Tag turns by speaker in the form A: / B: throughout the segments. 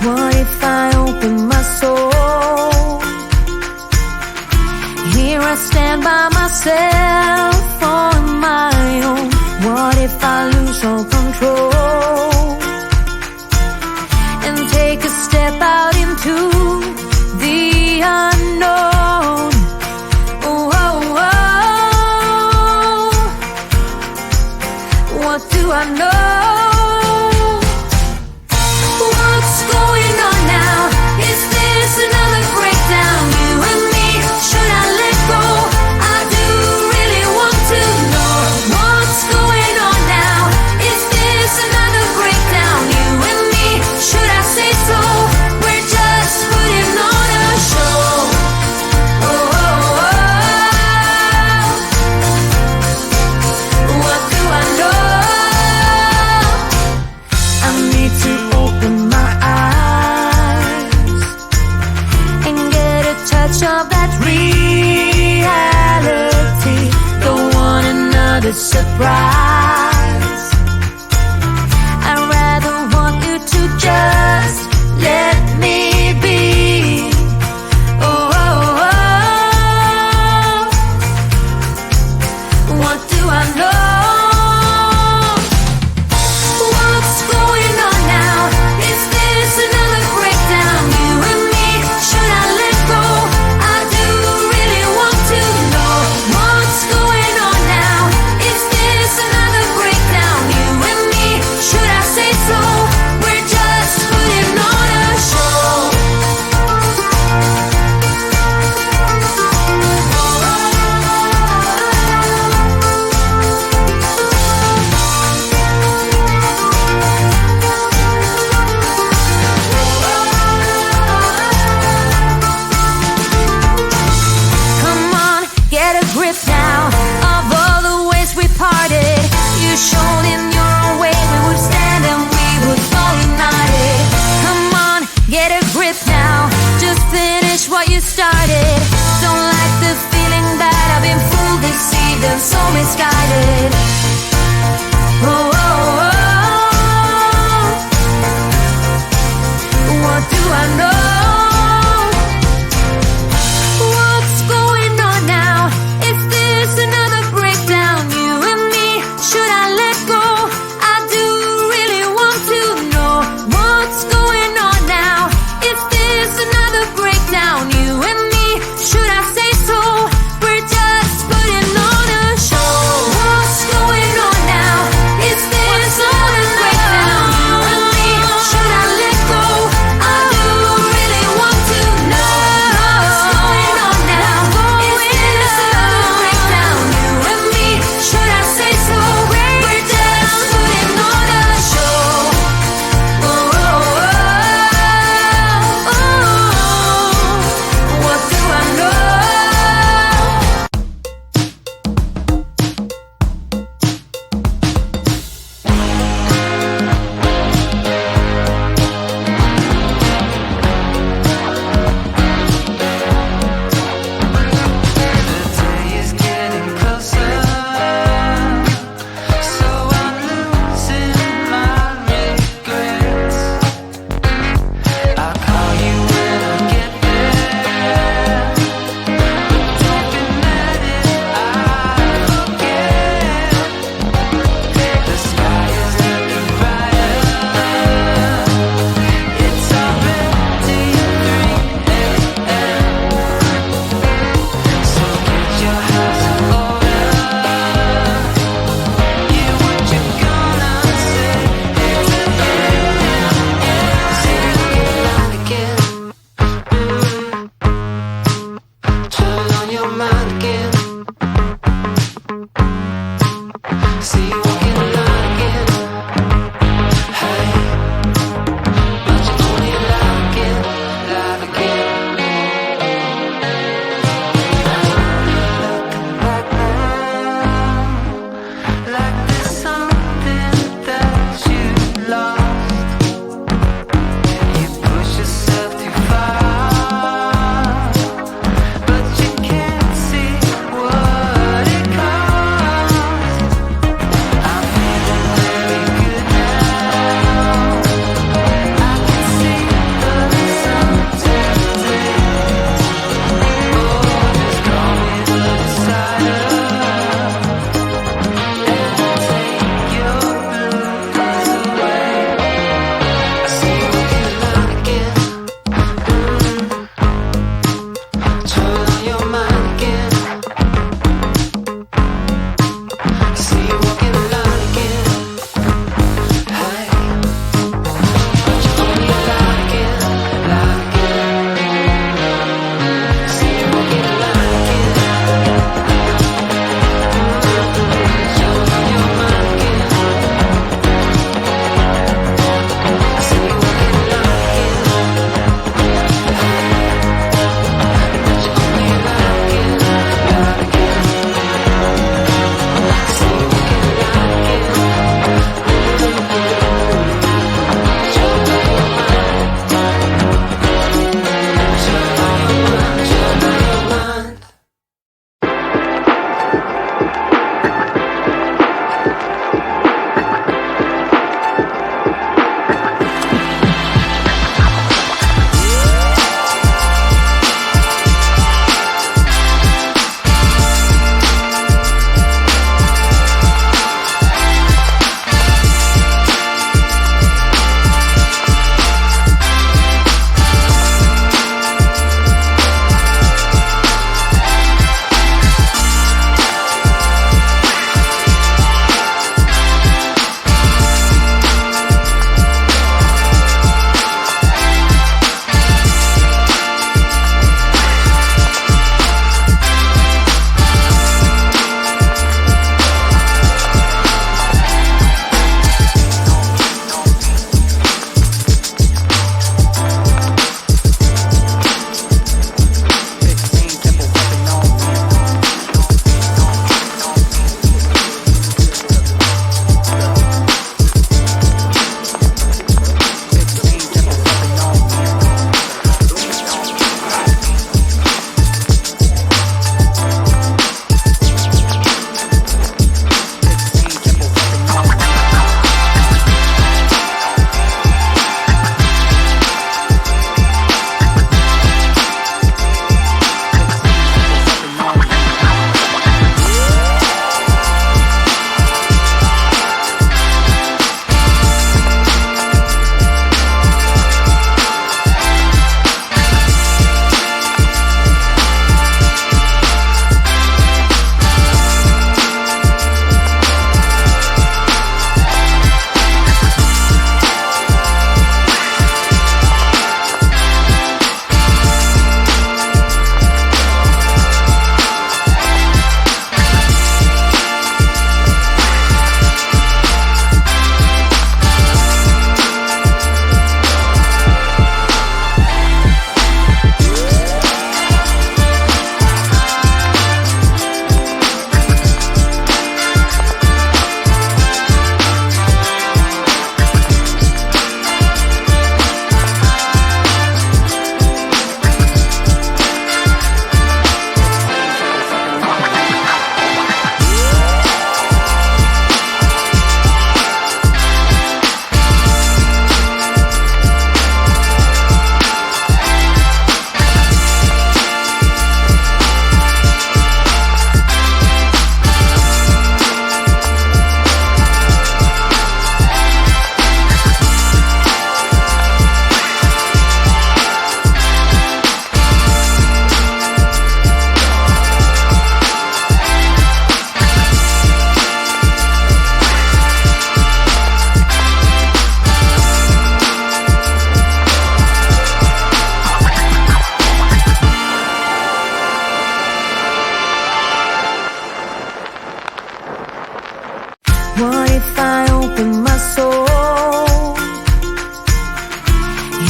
A: What if I open my soul? Here I stand by myself on my own. What if I lose all control and take a step out into the unknown? Oh, oh, oh. What do I know? What's going on now? Is this another breakdown? You and me, should I let go? I do really want to know what's going on now. Is this another breakdown? You and me, should I say so? We're just putting on a show. Oh, oh, oh. What do I know? I need to open my eyes and get a touch of that reality. Don't want another surprise. I'd rather want you to just let me be. Oh, oh, oh. What do I know? What's going on now? Is this another breakdown? You and me, should I let go? I do really want to know what's going on now. Is this another breakdown? You and me, should I say so? We're just putting on a show. Come on, get a grip now of all the ways we parted. You showed in your own way we would stand and we would fall united. Come on, get a grip now. Just finish what you started. Don't like the feeling that I've been fooled, deceived, and so misguided. Oh, oh, oh. What do I know? What's going on now? Is this another breakdown? You and me, should I let go? I do really want to know what's going on now. Is this another breakdown? You and me, should I say so? We're just putting on a show. What's going on now? Is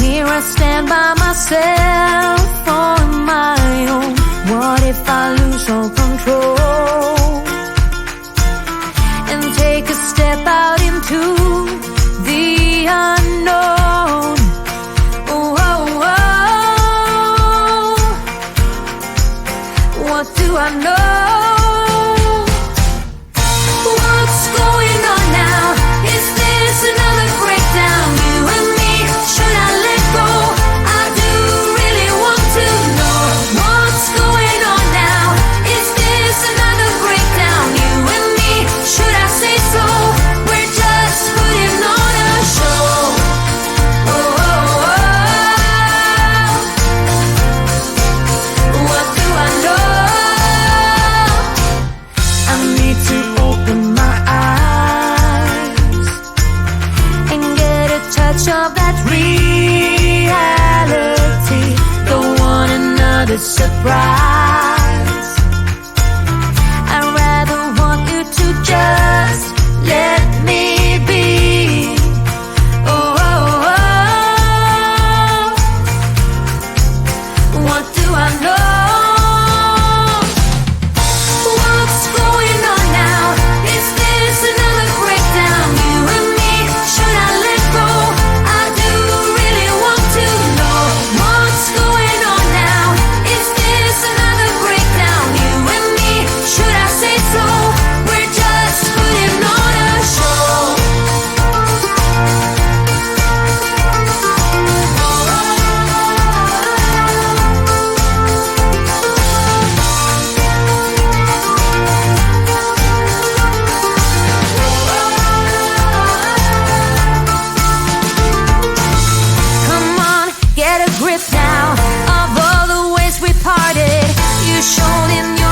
A: here I stand by myself on my own. What if I lose all control and take a step out into the unknown? Oh, oh, oh. What do I know? What's going on now? Is this another breakdown? You and me, should I let go? I do really want to know what's going on now. Is this another breakdown? You and me, should I say so? We're just putting on a show. Oh, oh, oh. What do I know? I need to open my eyes and get a touch of that reality. Don't want another surprise. I'd rather want you to just let me be. Oh, oh, oh. What do I know? What's going on now? Is this another breakdown? You and me, should I let go? I do really want to know what's going on now. Is this another breakdown? You and me, should I say so? We're just putting on a show. Come on, get a grip now of all the ways we parted. You showed in your